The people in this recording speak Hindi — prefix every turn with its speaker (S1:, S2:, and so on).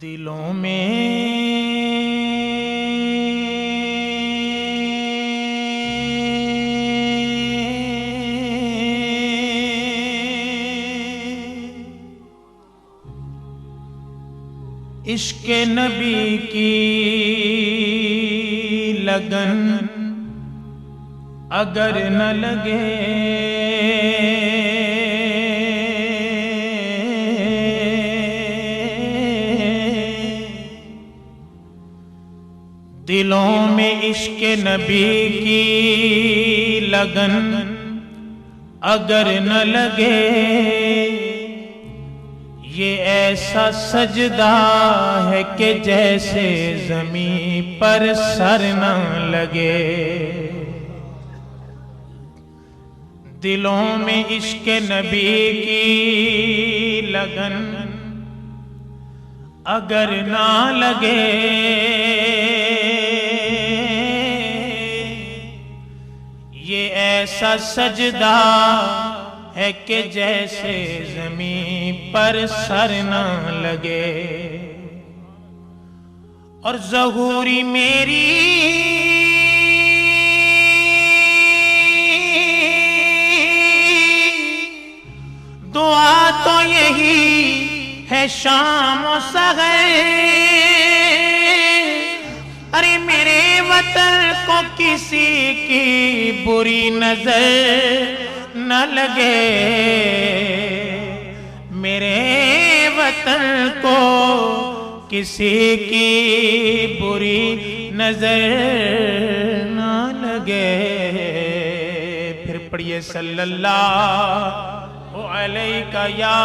S1: दिलों में इश्क़ नबी की लगन अगर न लगे दिलों में इश्क़ नबी की लगन अगर न लगे, ये ऐसा सजदा है कि जैसे ज़मीं पर सर न लगे। दिलों में इश्क़ नबी की लगन अगर ना लगे, ये ऐसा सजदा है कि जैसे ज़मीं पर सर ना लगे। और ज़हूरी मेरी दुआ तो यही है शाम और सहर, अरे मेरे वतन को किसी की बुरी नजर न लगे, मेरे वतन को किसी की बुरी नजर न लगे। फिर पढ़िए सल्लल्लाहु अलैहि या